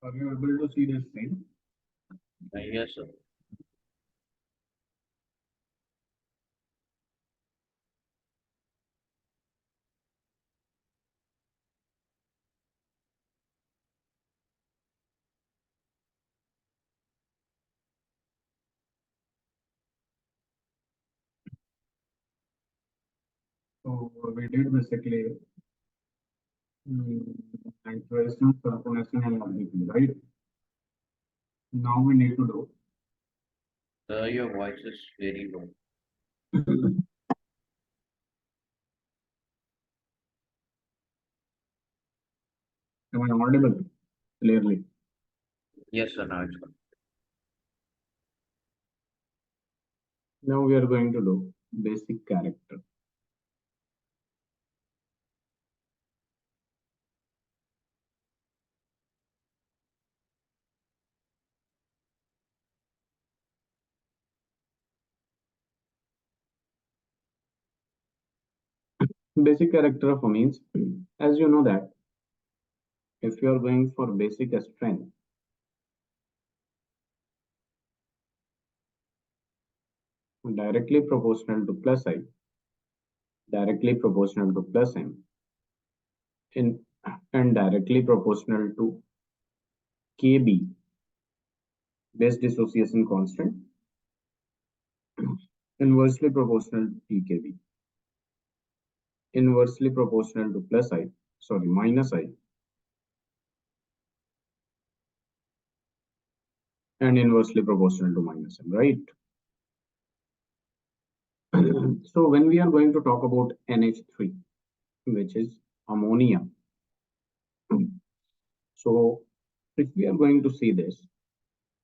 Are you able to see the screen? Yes, sir. So we did basically iteration, circulation, and everything, right? Now we need to do. Your voice is very low. Am I audible clearly? Yes, sir. Now it's good. Now we are going to do basic character. Basic character of means, as you know that if you are going for basic strength, directly proportional to plus I, directly proportional to plus M, in, and directly proportional to KB, base dissociation constant, inversely proportional to PKB, inversely proportional to minus I, and inversely proportional to minus M, right? So when we are going to talk about NH3, which is ammonia, so if we are going to see this,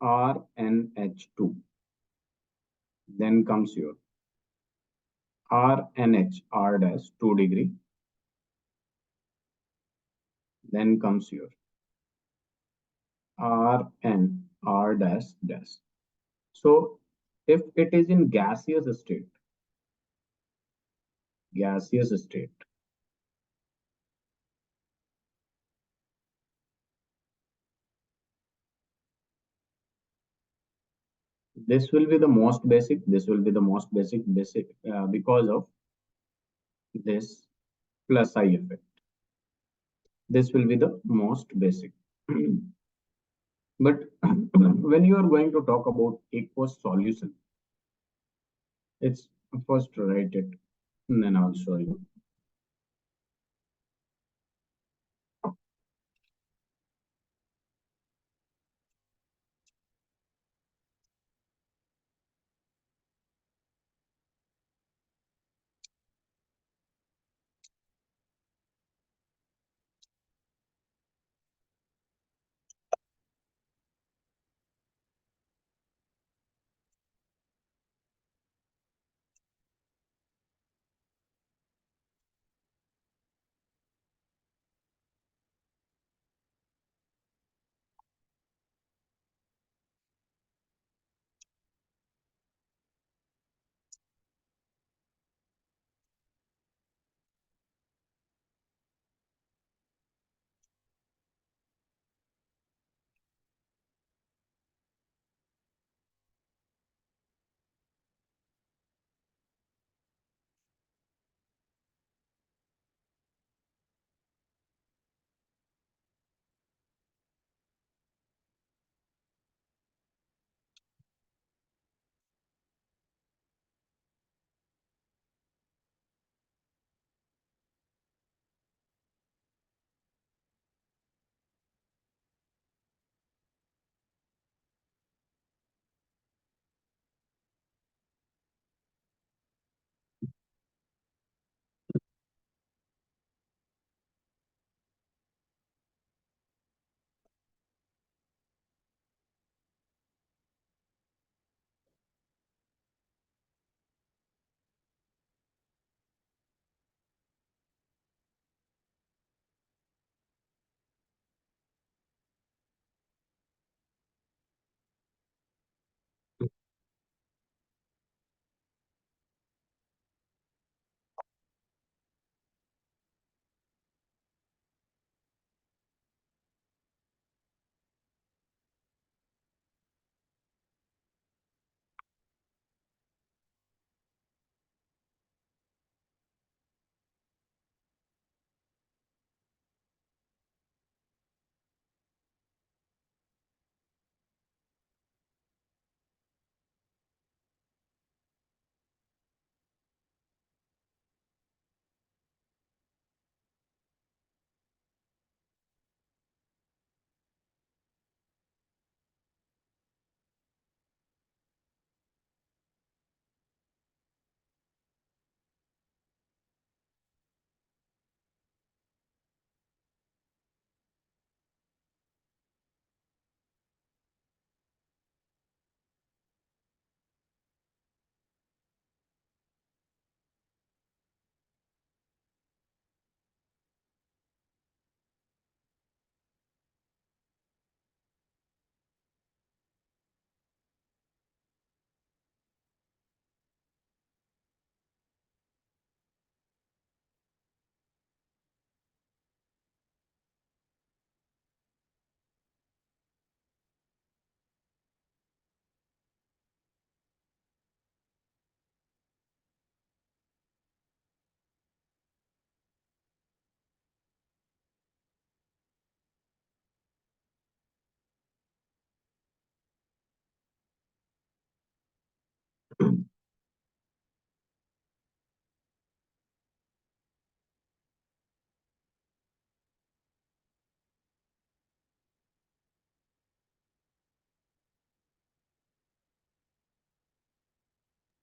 RNH2, then comes your RNH, R dash 2 degree, then comes your RN, R dash dash. So if it is in gaseous state, this will be the most basic, this will be the most basic because of this plus I effect. This will be the most basic. But when you are going to talk about aqueous solution, it's first write it, and then I'll show you.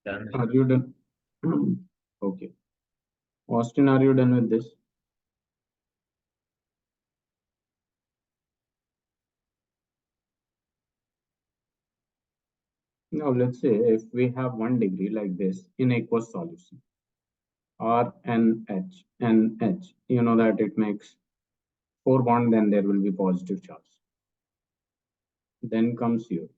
Done. Are you done? Okay. Austin, are you done with this? Now, let's say if we have 1 degree like this in aqueous solution, NH, you know that it makes 4 bond, then there will be positive charge. Then comes here,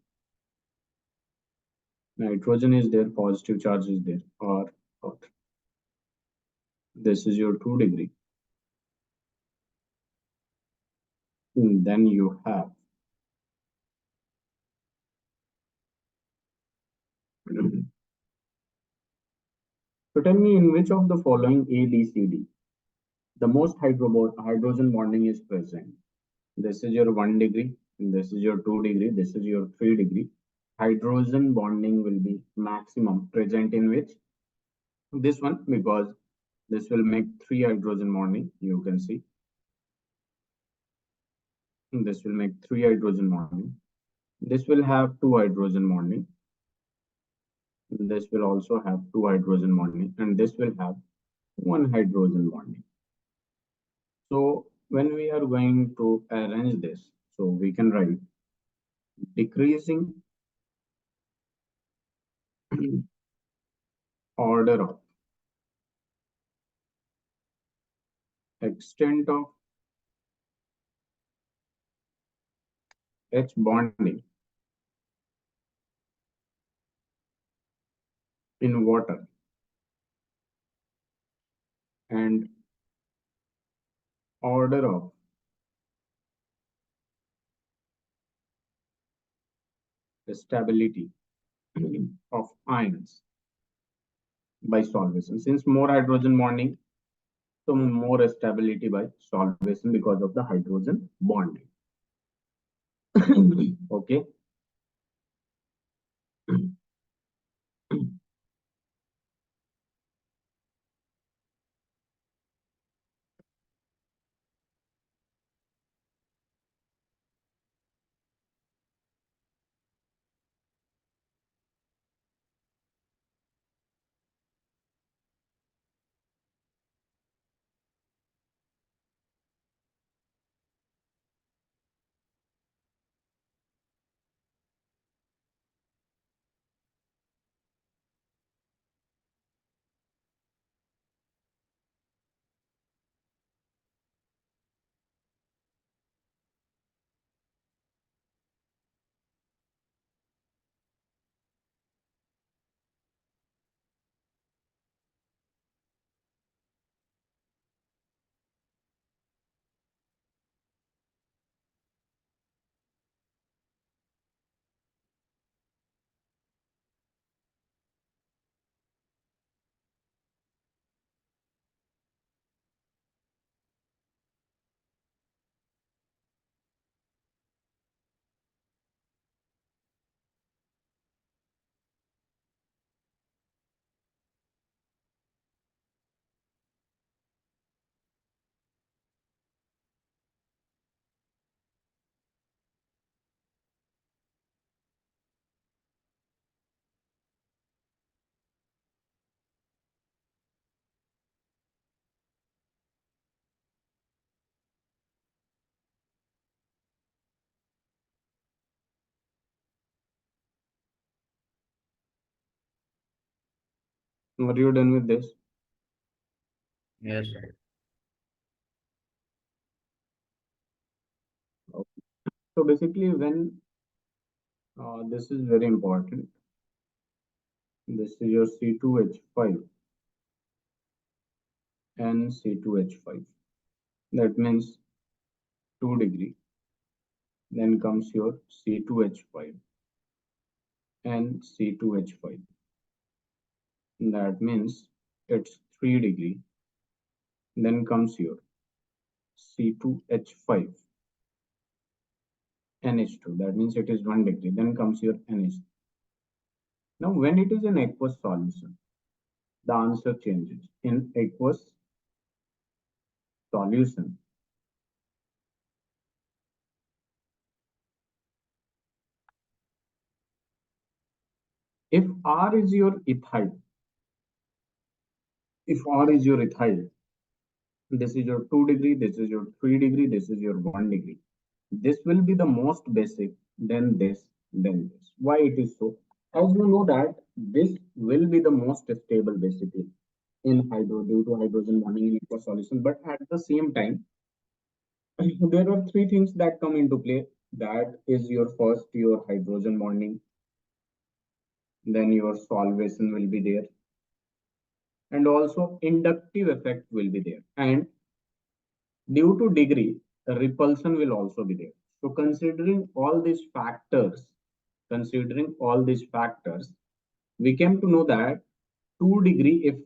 nitrogen is there, positive charge is there, or this is your 2 degree. Then you have so tell me in which of the following A, B, C, D the most hydrogen bonding is present. This is your 1 degree, this is your 2 degree, this is your 3 degree. Hydrogen bonding will be maximum present in which? This one, because this will make 3 hydrogen bonding. You can see this will make 3 hydrogen bonding. This will have 2 hydrogen bonding. This will also have 2 hydrogen bonding, and this will have 1 hydrogen bonding. So when we are going to arrange this, so we can write decreasing order of extent of H bonding in water and order of stability of ions by solvation. Since more hydrogen bonding, so more stability by solvation because of the hydrogen bonding. Okay. Are you done with this? Yes, sir. Okay. So basically, when this is very important, this is your C2H5 and C2H5. That means 2 degree. Then comes your C2H5 and C2H5. That means it's 3 degree. Then comes your C2H5 NH2. That means it is 1 degree. Then comes your NH. Now, when it is an aqueous solution, the answer changes. In aqueous solution, If R is your ethyl, if R is your ethyl, this is your 2 degree, this is your 3 degree, this is your 1 degree. This will be the most basic, then this, then this. Why it is so? As you know that this will be the most stable basically in hydro due to hydrogen bonding in aqueous solution. But at the same time, there are three things that come into play. That is your first, your hydrogen bonding, then your solvation will be there, and also inductive effect will be there. And due to degree, repulsion will also be there. So considering all these factors, we came to know that 2 degree, if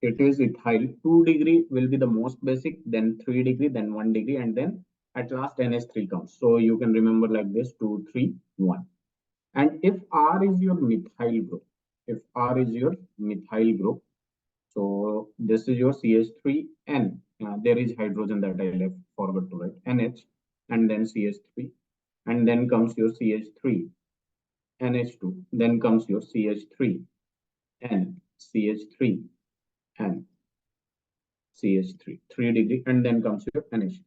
it is ethyl, 2 degree will be the most basic, then 3 degree, then 1 degree, and then at last NH3 comes. So you can remember like this: 2, 3, 1. And if R is your methyl group, if R is your methyl group, so this is your CH3N. There is hydrogen that I left forgot to write, NH, and then CH3, and then comes your CH3, NH2, then comes your CH3, N, CH3, N, CH3, 3 degree, and then comes your NH.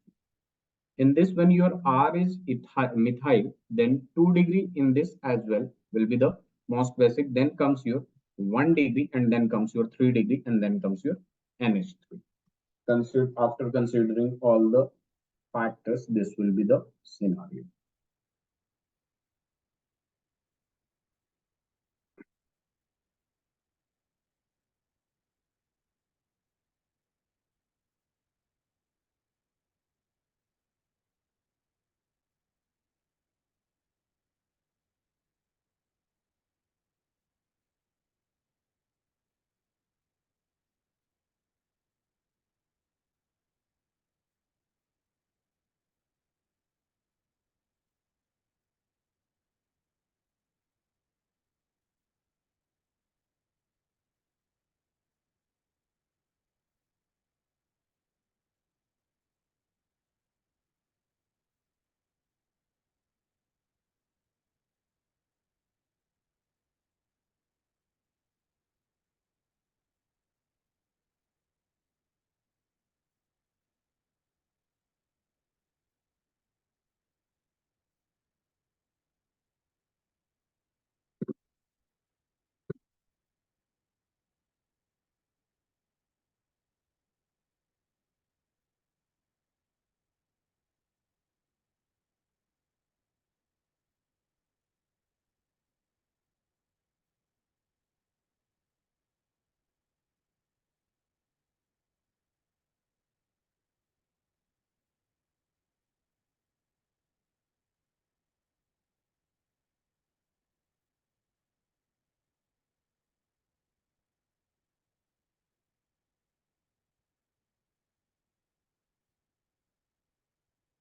In this, when your R is methyl, then 2 degree in this as well will be the most basic. Then comes your 1 degree, and then comes your 3 degree, and then comes your NH3. After considering all the factors, this will be the scenario.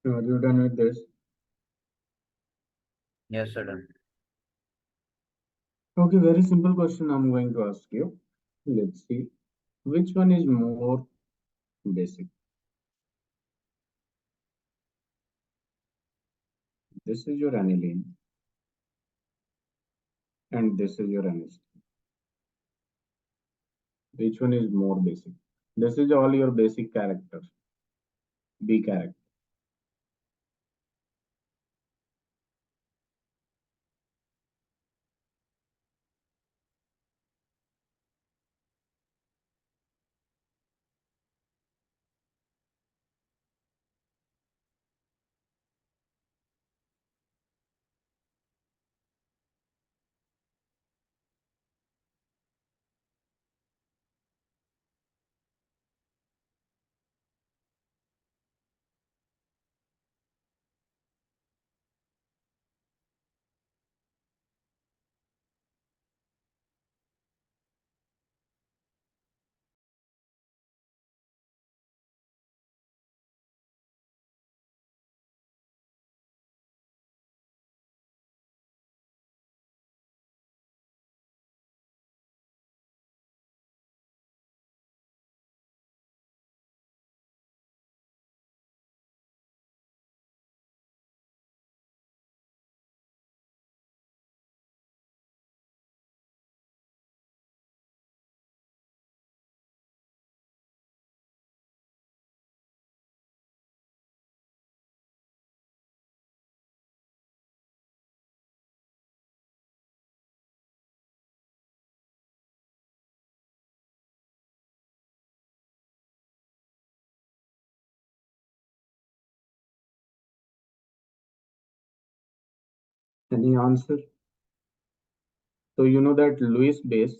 Are you done with this? Yes, sir. Done. Okay, very simple question I'm going to ask you. Let's see which one is more basic. This is your aniline, and this is your NH. Which one is more basic? This is all your basic characters, B character. Any answer? So you know that Lewis base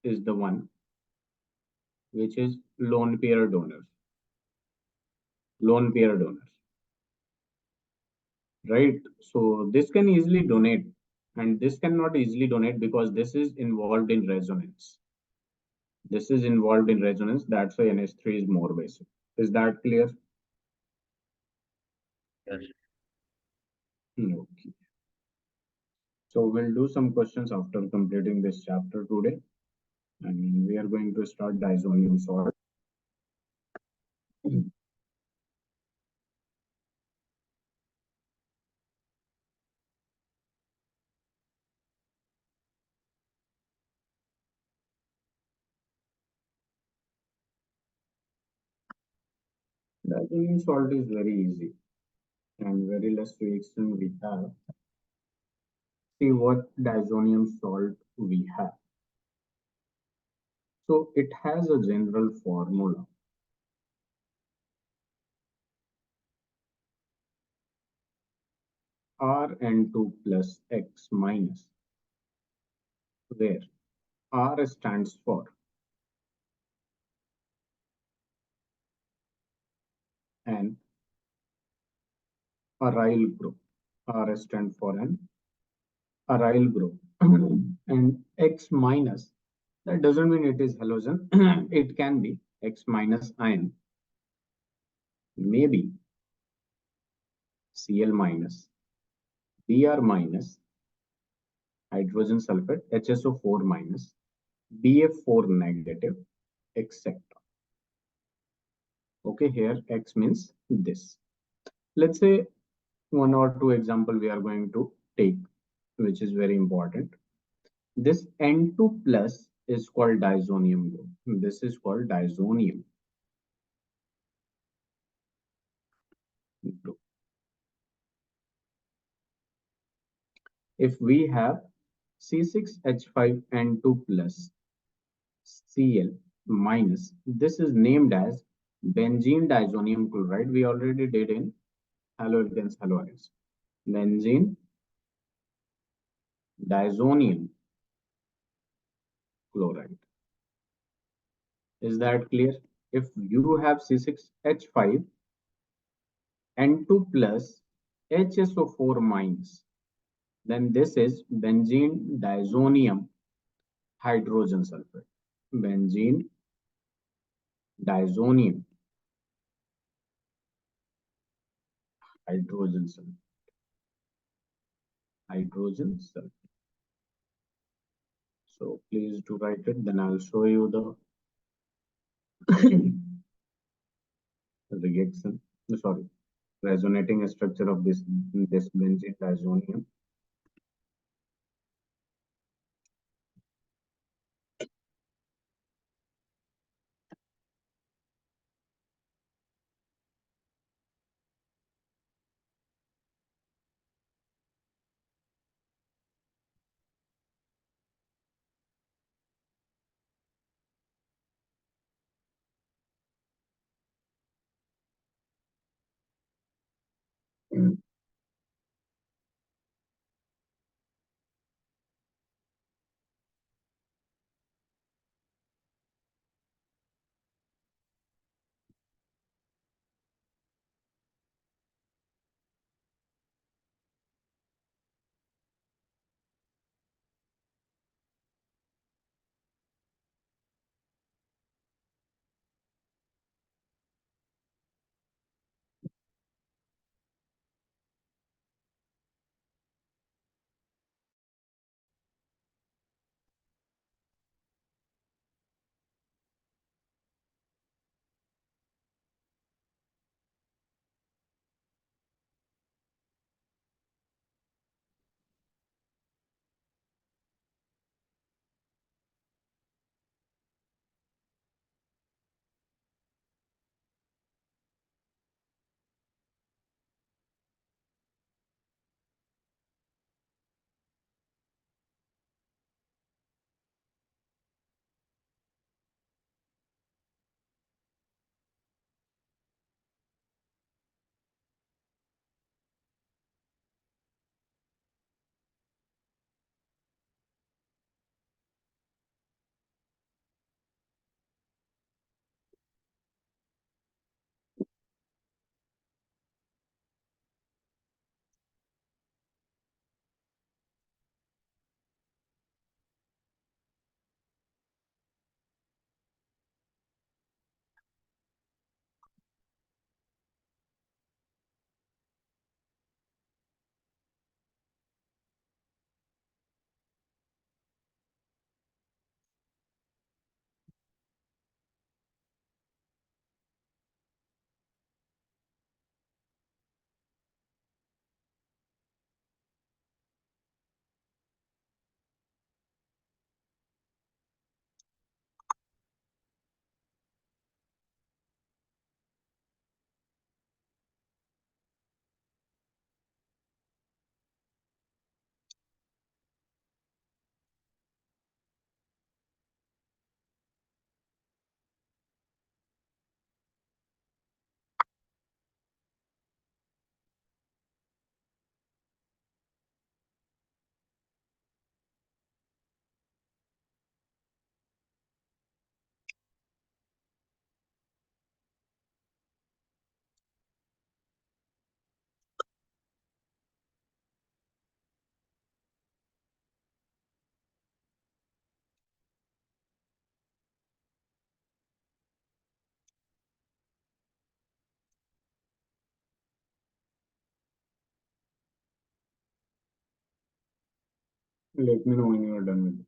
is the one which is lone pair donors, right? So this can easily donate, and this cannot easily donate because this is involved in resonance. This is involved in resonance. That's why NH3 is more basic. Is that clear? Yes. Okay. So we'll do some questions after completing this chapter today. And we are going to start diazonium salt. Diazonium salt is very easy and very less reaction we have. See what diazonium salt we have. So it has a general formula. Rn2 plus X minus, where R stands for an aryl group. R stands for an aryl group. And X minus, that doesn't mean it is halogen. It can be X minus ion, maybe Cl minus, Br minus, hydrogen sulfate, HSO4 minus, BF4 negative, etc. Okay, here X means this. Let's say one or two example we are going to take, which is very important. This N2 plus is called diazonium group. This is called diazonium group. If we have C6H5N2 plus Cl minus, this is named as benzene diazonium chloride. We already did in haloalkanes, halogens. Benzene diazonium chloride. Is that clear? If you have C6H5 N2 plus HSO4 minus, then this is benzene diazonium hydrogen sulfate. Benzene diazonium hydrogen sulfate. Hydrogen sulfate. So please do write it. Then I'll show you the reaction. Sorry, resonating structure of this benzene diazonium. Let me know when you are done with it.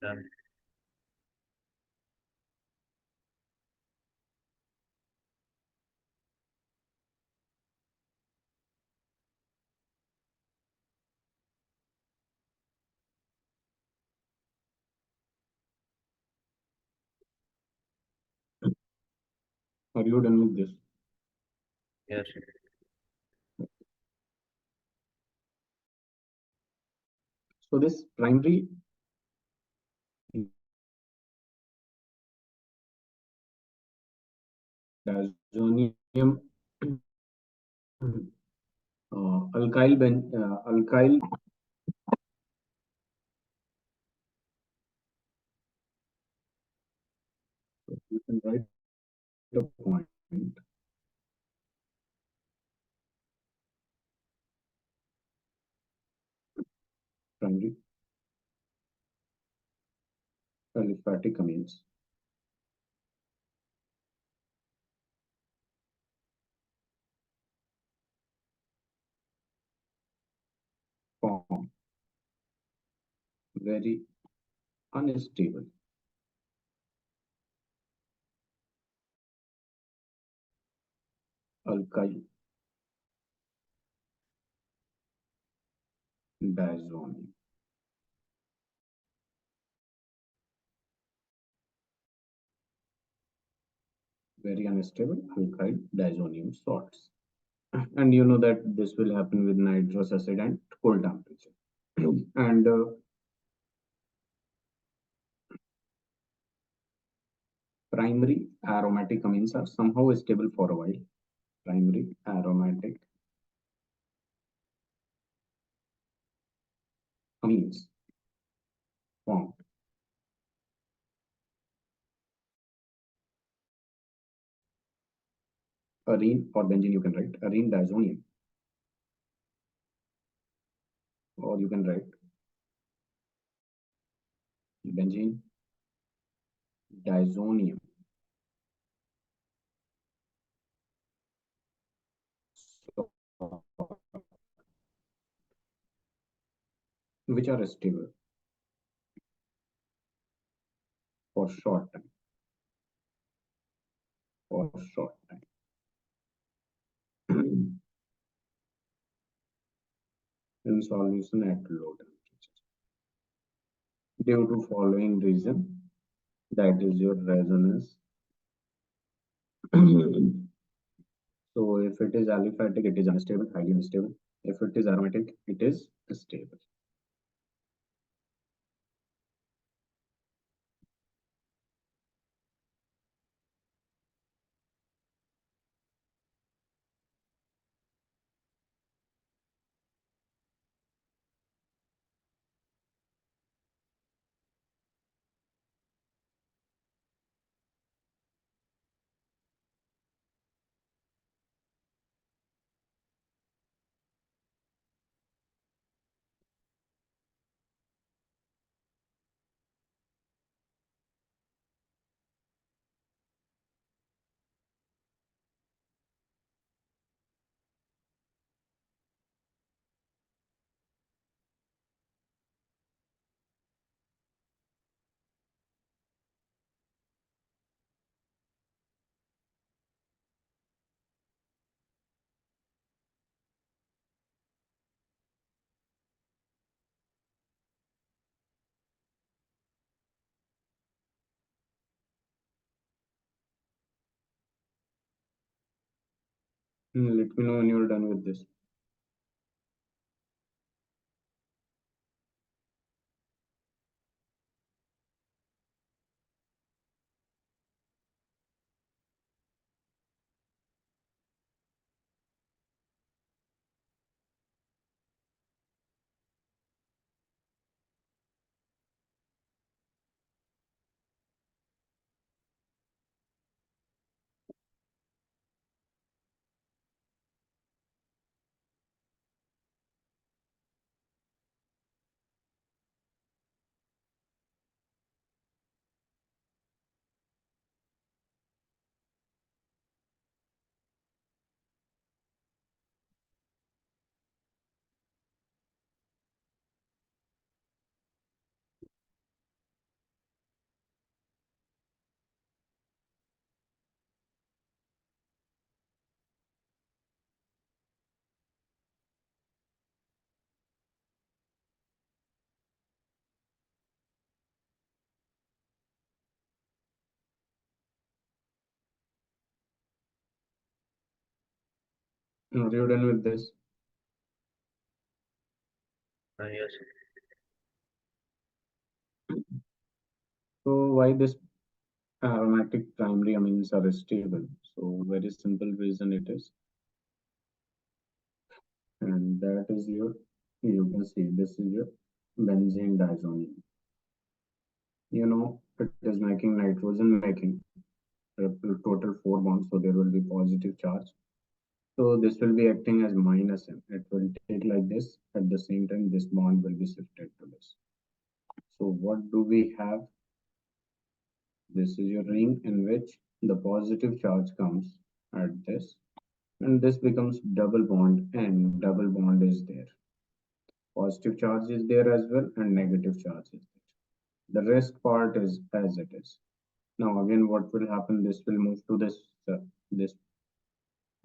Done. Are you done with this? Yes. So this primary diazonium alkyl you can write a point primary aliphatic amines form very unstable alkyl diazonium. Very unstable alkyl diazonium salts. And you know that this will happen with nitrous acid and cold temperature. And primary aromatic amines are somehow stable for a while. Primary aromatic amines formed arene or benzene, you can write arene diazonium, or you can write benzene diazonium. So, which are stable for short time. For short time. In solution at low temperature. Due to following reason, that is your resonance. So if it is aliphatic, it is unstable, highly unstable. If it is aromatic, it is stable. Let me know when you're done with this. Are you done with this? Yes. So why this aromatic primary amines are stable? So very simple reason it is, and that is your, you can see this is your benzene diazonium. You know it is making nitrogen making total four bonds, so there will be positive charge. So this will be acting as minus M. It will take like this. At the same time, this bond will be shifted to this. So what do we have? This is your ring in which the positive charge comes at this, and this becomes double bond, and double bond is there. Positive charge is there as well, and negative charge is there. The rest part is as it is. Now again, what will happen? This will move to this,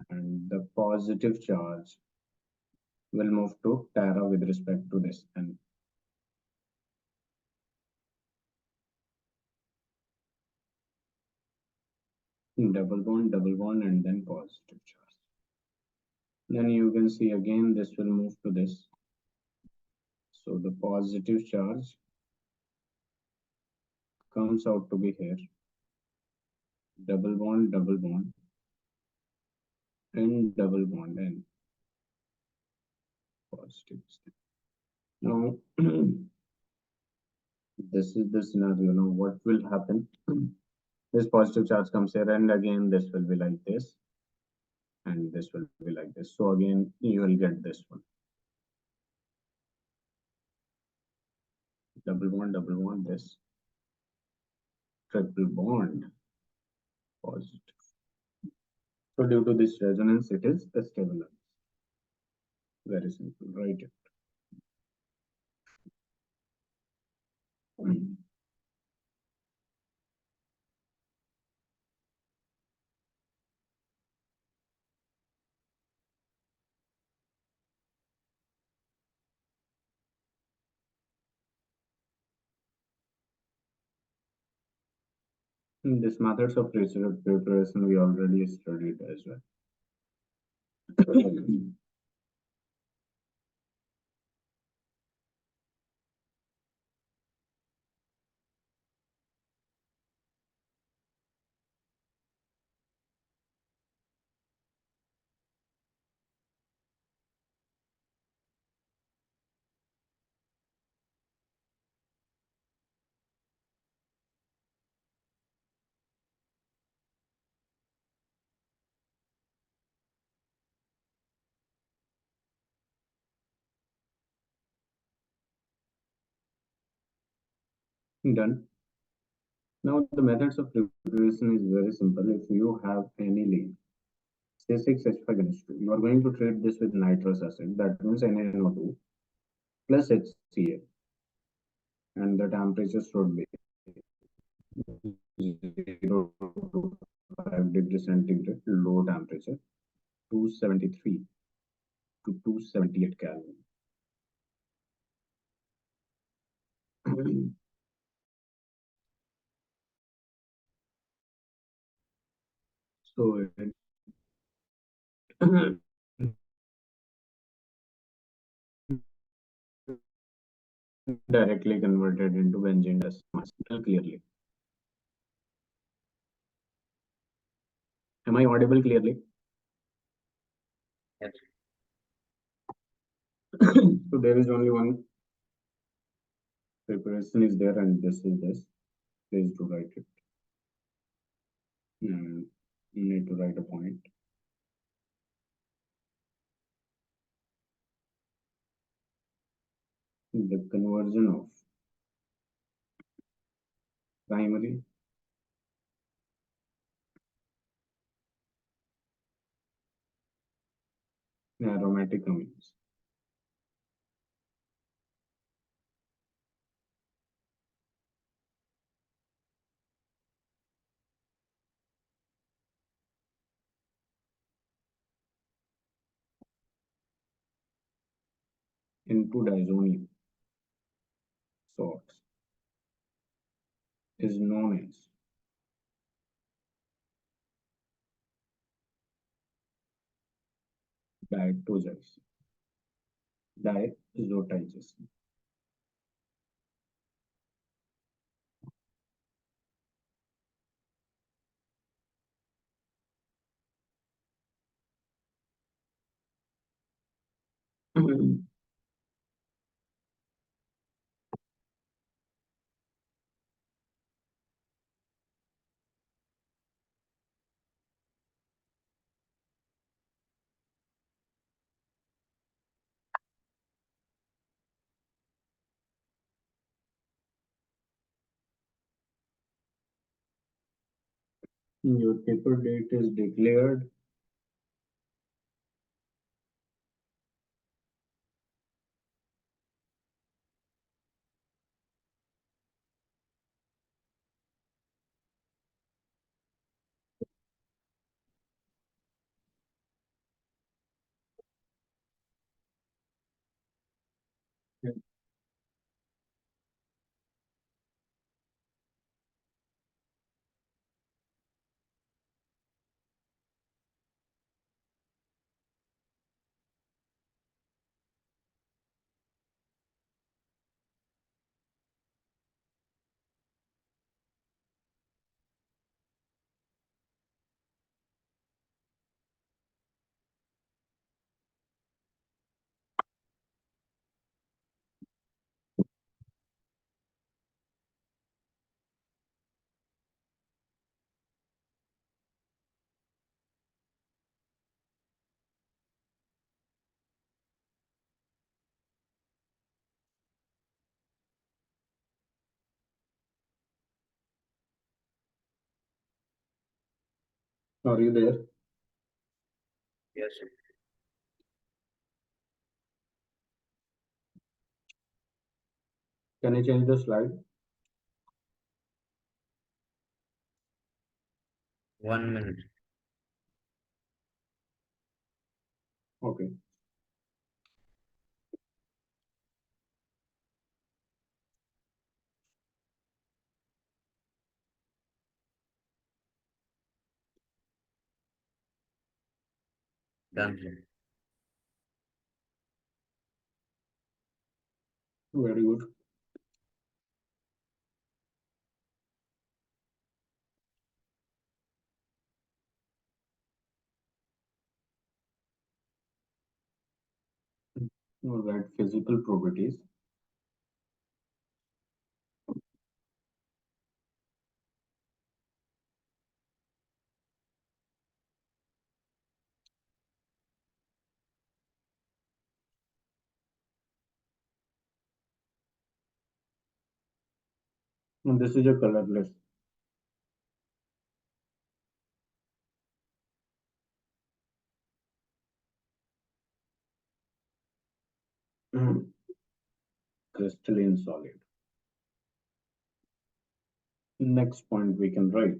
and the positive charge will move to Tara with respect to this, and double bond, and then positive charge. Then you can see again this will move to this. So the positive charge comes out to be here. Double bond, and double bond, and positive. Now, this is the scenario. Now, what will happen? This positive charge comes here, and again, this will be like this, and this will be like this. So, again, you will get this one double bond, this triple bond, positive. So, due to this resonance, it is a stabilizer. Very simple, right? In this methods of research preparation, we already studied as well. Done. Now, the methods of preparation is very simple. If you have any lead, say 6H5 you are going to treat this with nitrous acid, that means NaNO2 plus HCl, and the temperature should be 0 to 5 degrees centigrade, low temperature, 273 to 278 Kelvin. So it directly converted into benzene gas clearly. Am I audible clearly? Yes. So there is only one preparation is there, and this is this. Please to write it. And you need to write a point. The conversion of primary aromatic amines into diazonium salts is known as diatogenesis, diazotisis. Your paper date is declared. Are you there? Yes. Can I change the slide? 1 minute. Okay. Done, sir. Very good. All right. Physical properties. And this is a colorless. Crystalline solid. Next point we can write.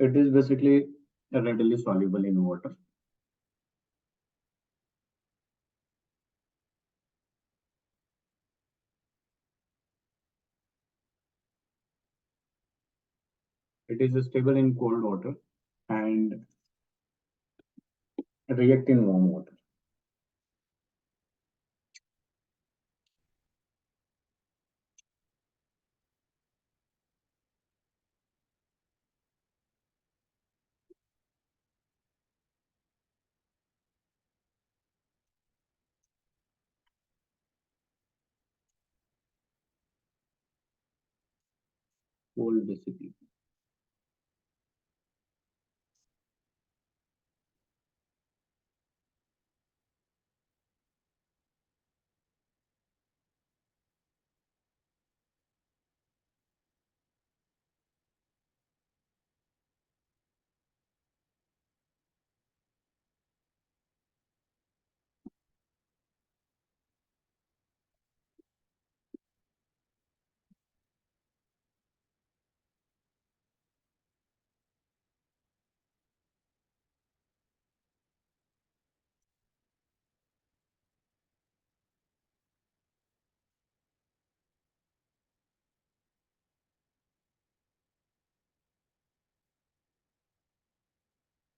It is basically readily soluble in water. It is stable in cold water and react in warm water. Cold basically.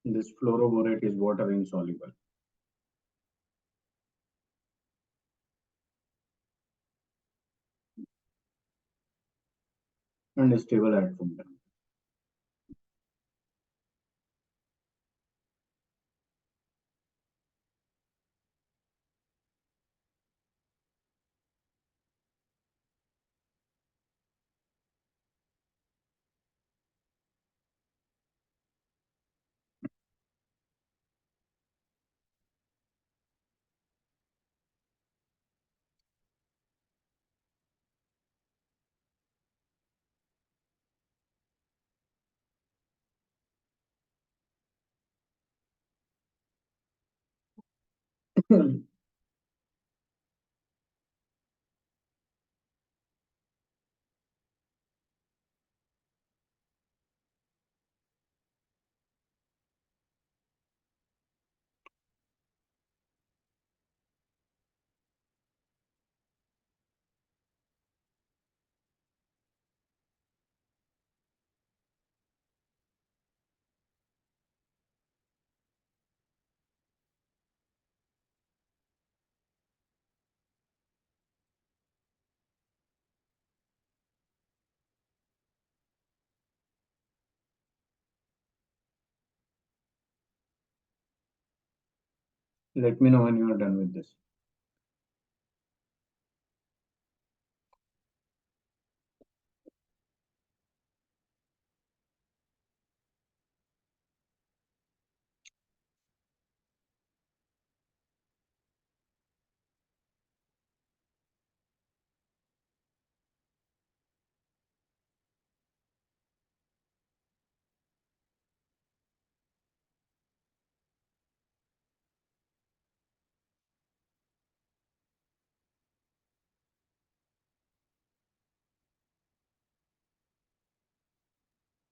This fluoroborate is water insoluble. and stable at room temperature. Let me know when you are done with this.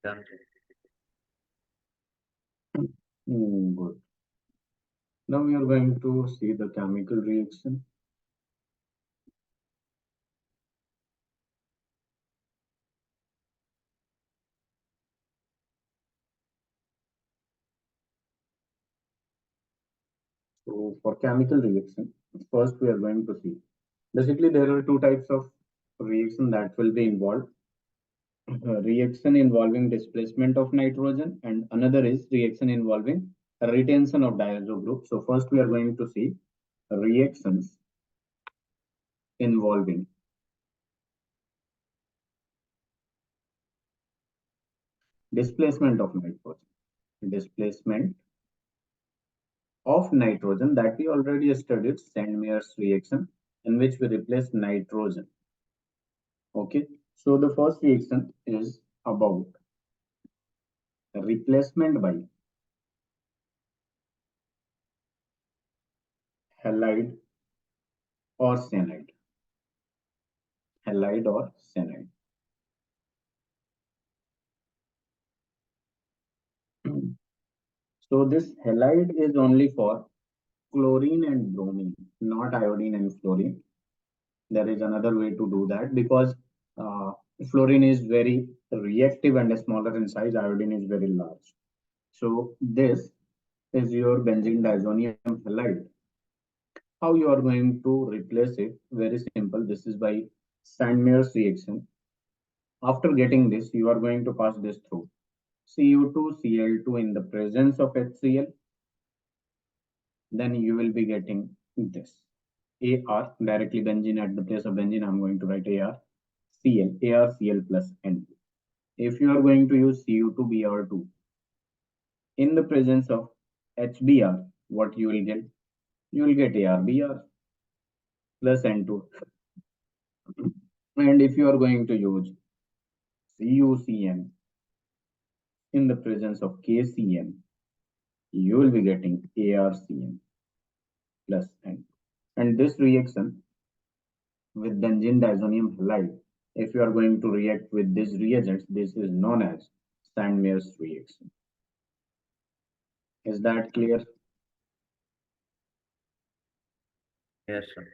Done. Good. Now we are going to see the chemical reaction. So for chemical reaction, first we are going to see. Basically, there are two types of reaction that will be involved. Reaction involving displacement of nitrogen, and another is reaction involving retention of diazo group. So first we are going to see reactions involving displacement of nitrogen. Displacement of nitrogen, that we already studied Sandmeyer's reaction, in which we replace nitrogen. Okay, so the first reaction is about replacement by halide or cyanide. Halide or cyanide. So this halide is only for chlorine and bromine, not iodine and fluorine. There is another way to do that because uh, fluorine is very reactive and smaller in size, iodine is very large. So this is your benzene diazonium halide. How you are going to replace it? Very simple. This is by Sandmeyer's reaction. After getting this, you are going to pass this through Cu2, Cl2 in the presence of HCl. Then you will be getting this AR, directly benzene at the place of benzene. I'm going to write ArCl plus N. If you are going to use Cu2Br2 in the presence of HBr, what you will get? You will get ArBr plus N2. And if you are going to use CuCN in the presence of KCN, you will be getting ArCN plus N. And this reaction with benzene diazonium halide, if you are going to react with these reagents, this is known as Sandmeyer's reaction. Is that clear? Yes, sir.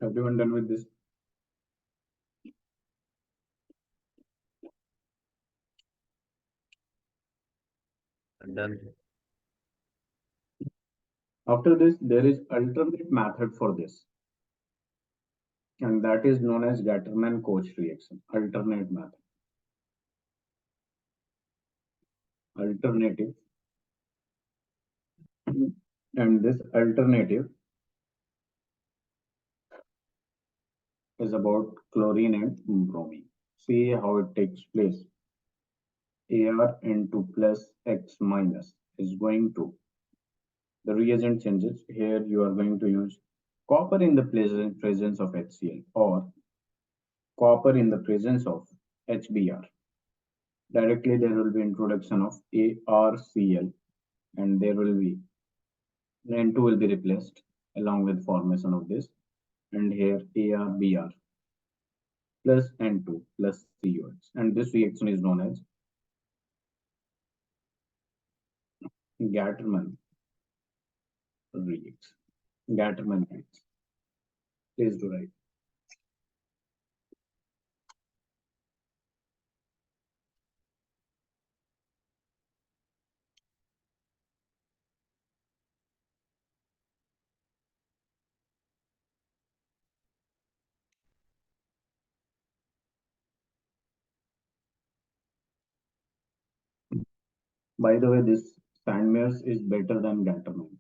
Everyone done with this? Done. After this, there is alternate method for this, and that is known as Gatterman-Koch reaction. Alternate method. Alternative. And this alternative is about chlorine and bromine. See how it takes place. Ar(N2 plus X minus is going to, the reagent changes. Here you are going to use copper in the presence of HCl or copper in the presence of HBr. Directly there will be introduction of ArCl, and there will be N2 will be replaced along with formation of this, and here ArBr plus N2 plus COH, and this reaction is known as Gatterman reaction. Gatterman reaction. Please do write. By the way, this Sandmeier's is better than Gatterman.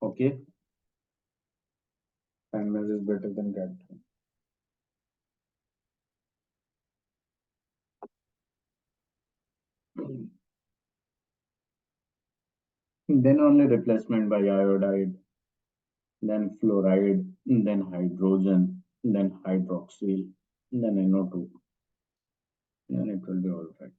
Okay, Sandmeier's is better than Gatterman. Then only replacement by iodide, then fluoride, then hydrogen, then hydroxyl, then NO2. Then it will be all right.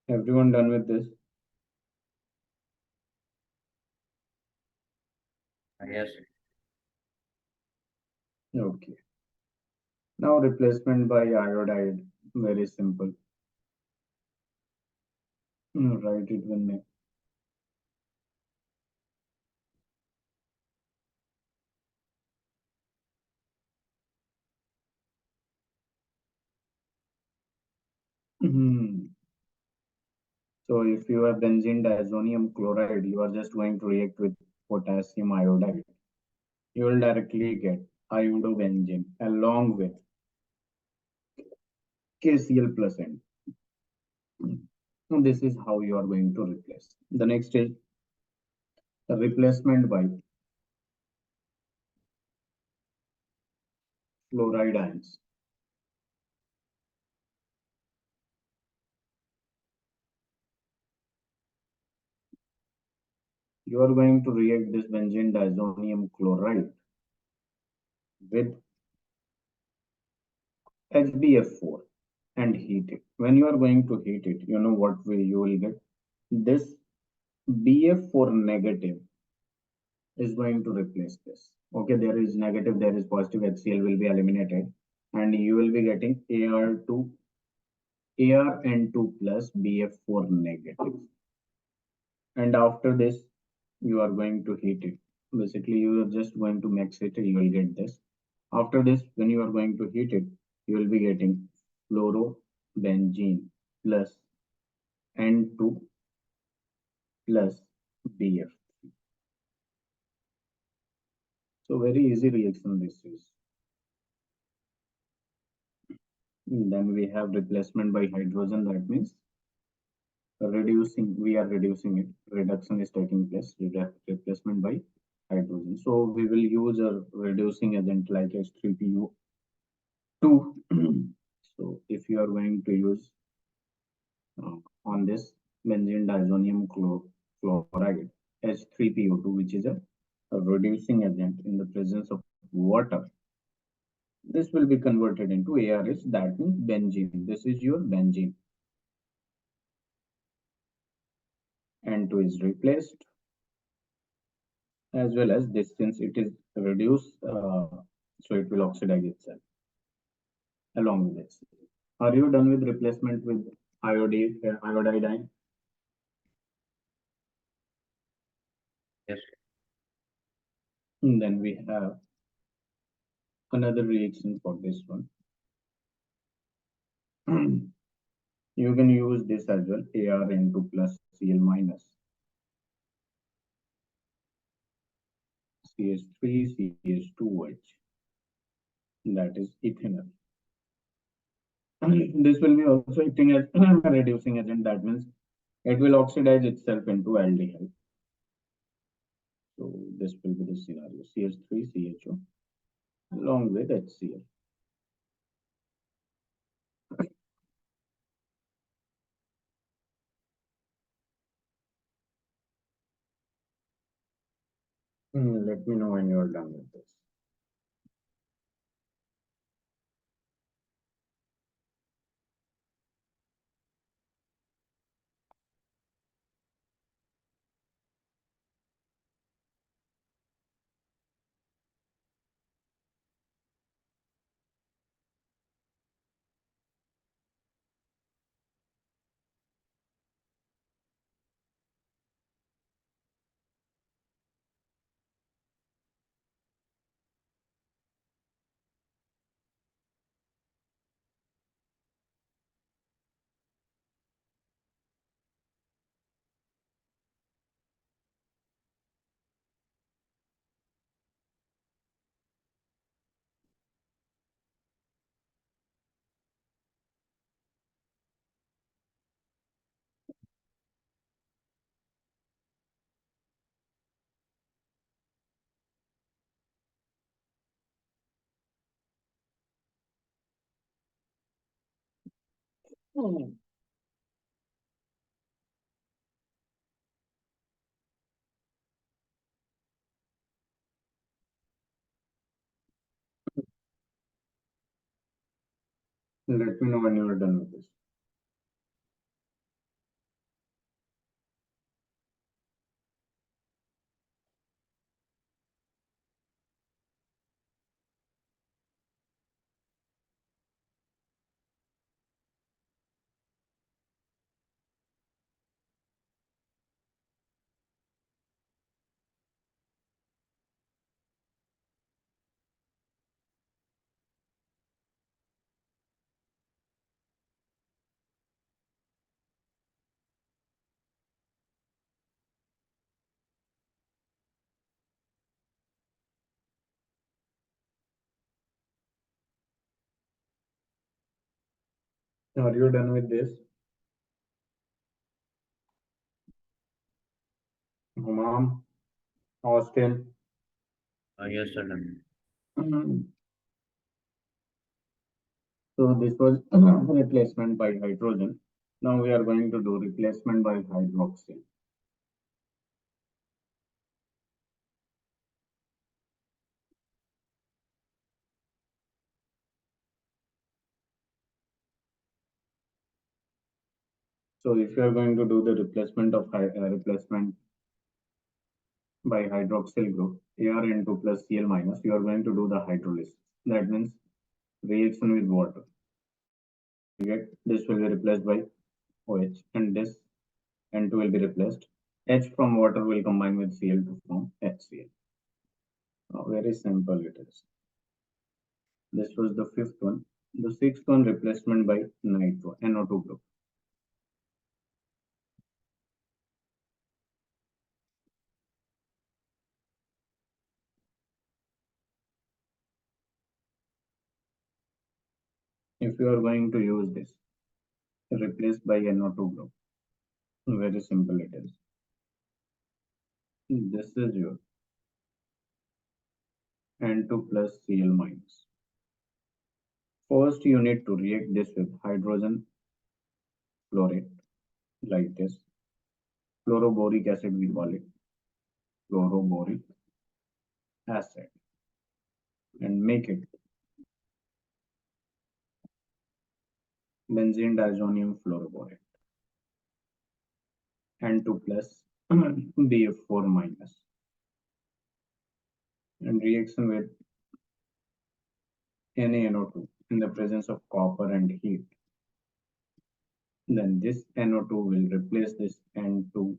Everyone done with this? Yes. Okay. Now replacement by iodide, very simple. Write it with me. So if you have benzene diazonium chloride, you are just going to react with potassium iodide. You will directly get iodobenzene along with KCl plus N. So this is how you are going to replace. The next is the replacement by fluoride ions. You are going to react this benzene diazonium chloride with HbF4 and heat it. When you are going to heat it, you know what you will get? This BF4 negative is going to replace this. Okay, there is negative, there is positive, HCl will be eliminated, and you will be getting ArN2 plus BF4 negative. And after this, you are going to heat it. Basically, you are just going to mix it, you will get this. After this, when you are going to heat it, you will be getting fluorobenzene plus N2 plus BF. So very easy reaction this is. Then we have replacement by hydrogen. That means we are reducing it. Reduction is taking place. Replacement by hydrogen. So we will use a reducing agent like H3PO2. So if you are going to use on this benzene diazonium chloride H3PO2, which is a reducing agent in the presence of water, this will be converted into ARH. That means benzene. This is your benzene. N2 is replaced, as well as this, since it is reduced, so it will oxidize itself along with it. Are you done with replacement with iodine? Yes. And then we have another reaction for this one. You can use this as well, Ar(N2 plus Cl minus CH3 CH2OH, that is ethanol. This will be also acting as a reducing agent. That means it will oxidize itself into aldehyde. So this will be the scenario: CH3 CHO along with HCl. Let me know when you are done with this. Hmm. Let me know when you are done with this. Are you done with this? Humam, Austin. Yes, sir. Done. So this was replacement by hydrogen. Now we are going to do replacement by hydroxyl. So if you are going to do the replacement by hydroxyl group, Ar(N2 plus Cl minus, you are going to do the hydrolysis. That means reaction with water. You get this will be replaced by OH, and this N2 will be replaced. H from water will combine with Cl to form HCl. Very simple it is. This was the fifth one. The sixth one, replacement by nitro, NO2 group. If you are going to use this, replaced by NO2 group, very simple it is. This is your N2 plus Cl minus. First, you need to react this with hydrogen fluoride, like this. Fluoroboric acid, we call it fluoroboric acid, and make it benzene diazonium fluoroborate, N2 plus BF4 minus, and reaction with NaNO2 in the presence of copper and heat. Then this NO2 will replace this N2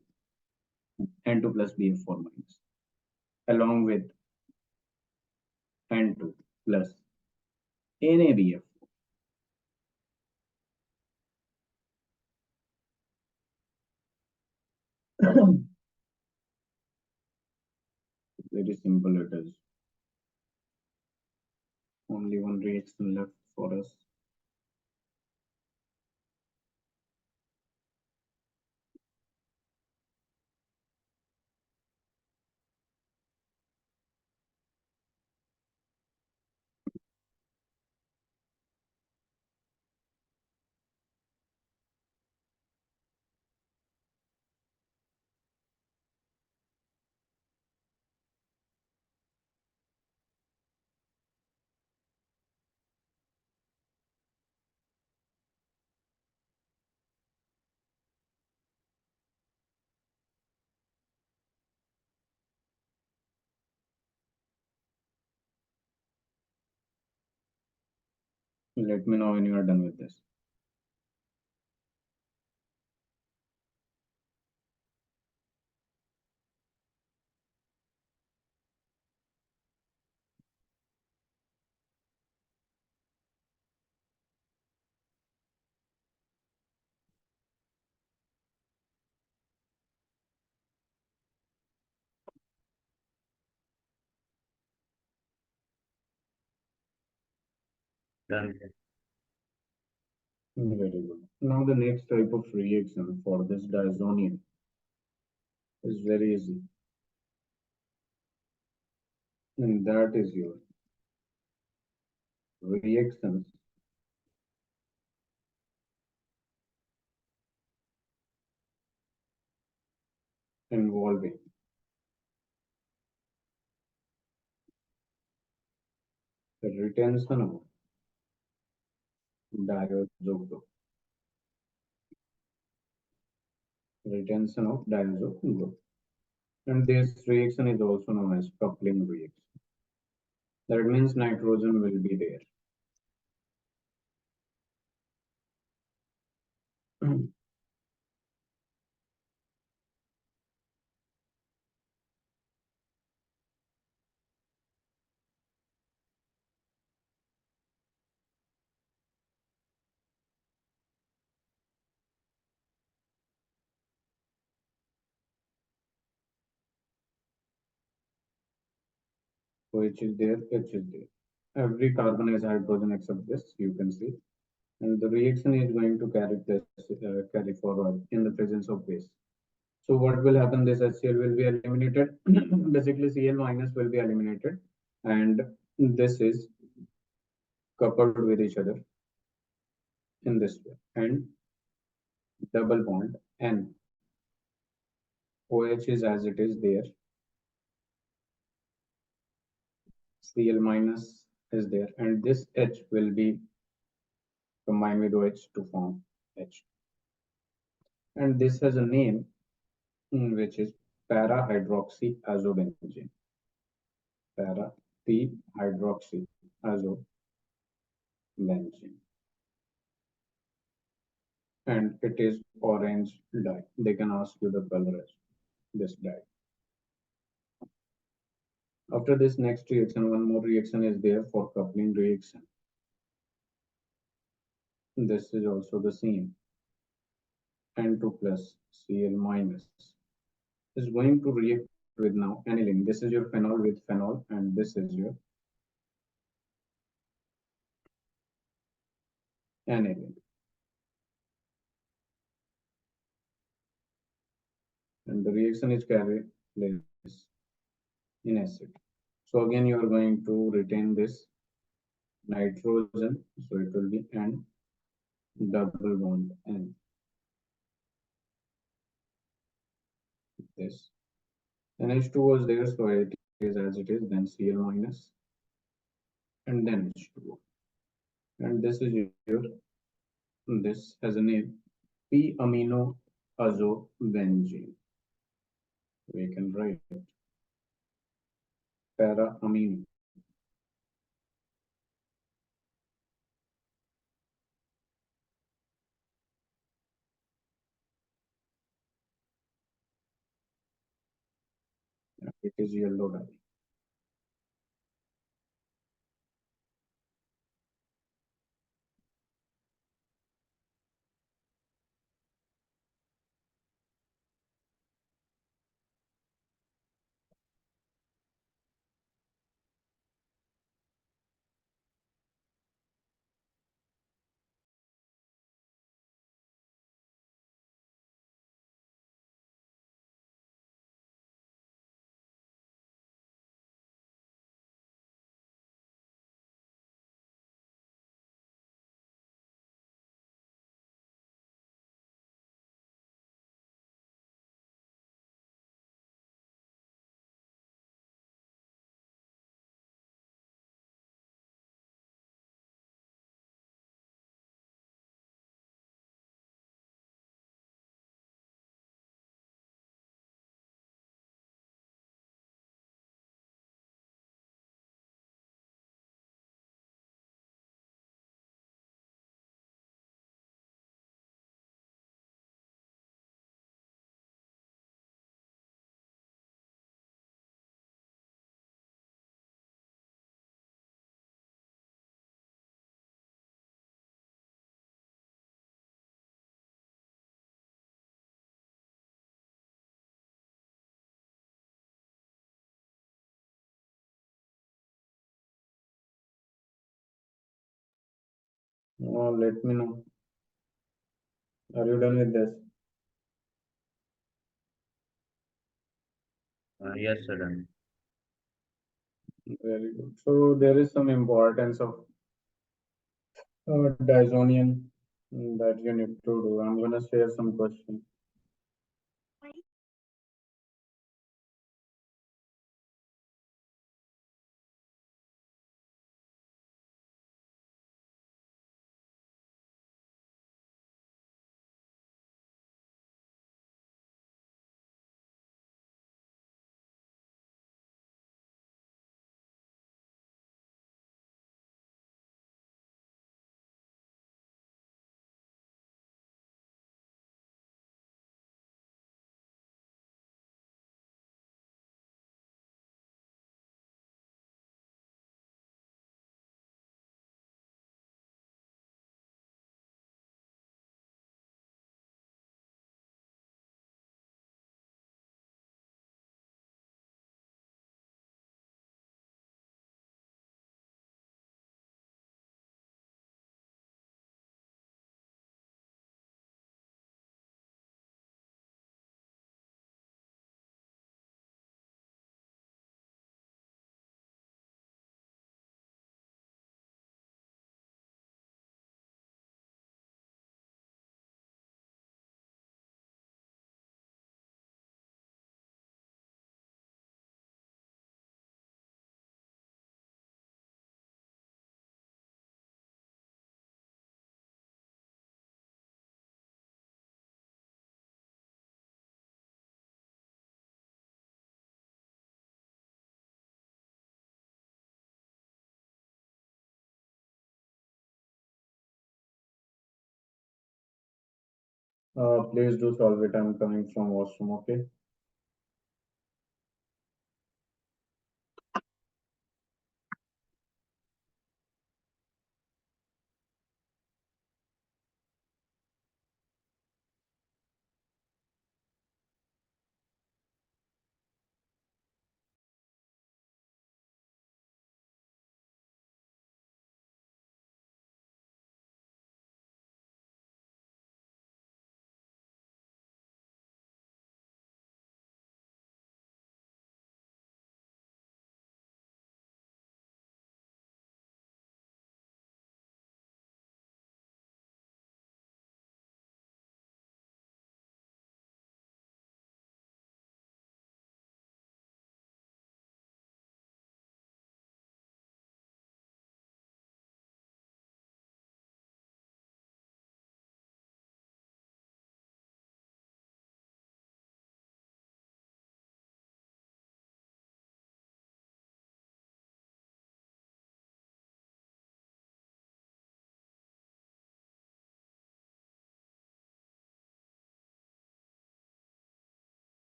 plus BF4 minus, along with N2 plus NaBF. Very simple it is. Only one reaction left for us. Let me know when you are done with this. Done. Very good. Now the next type of reaction for this diazonium is very easy, and that is your reactions involving the retention of diazo group. Retention of diazo group. And this reaction is also known as coupling reaction. That means nitrogen will be there. Which is there, H is there. Every carbon has hydrogen except this, you can see. And the reaction is going to carry forward in the presence of base. So what will happen? This HCl will be eliminated. Basically, Cl minus will be eliminated, and this is coupled with each other in this way. And double bond N. OH is as it is there. Cl minus is there, and this H will be combined with OH to form H. And this has a name which is para-hydroxyazobenzene. Para-hydroxyazobenzene. And it is orange dye. They can ask you the color as this dye. After this next reaction, one more reaction is there for coupling reaction. This is also the same. N2 plus Cl minus is going to react with now aniline. This is your phenol with phenol, and this is your aniline. And the reaction is carried place in acid. So again, you are going to retain this nitrogen. So it will be N double bond N. This NH2 was there, so it is as it is. Then Cl minus, and then H2O. And this is your this has a name p amino azobenzene. We can write it para amino. It is yellow dye. Let me know. Are you done with this? Yes, sir. Done. Very good. So there is some importance of Dyzonium that you need to do. I'm gonna share some questions. Please do solve it. I'm coming from washroom. Okay.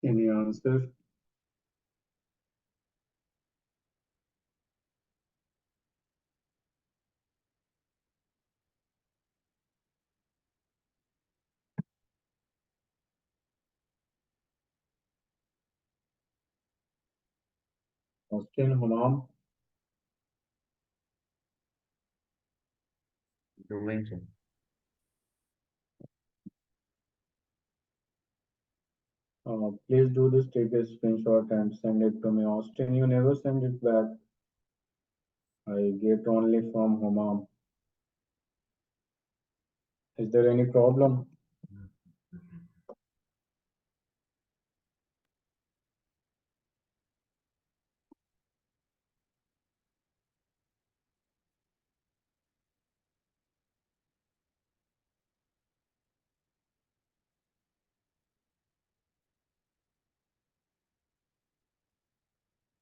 Any answer? Austin, Humam? Doing so. Please do this, take a screenshot and send it to me. Austin, you never send it back. I get only from Humam. Is there any problem?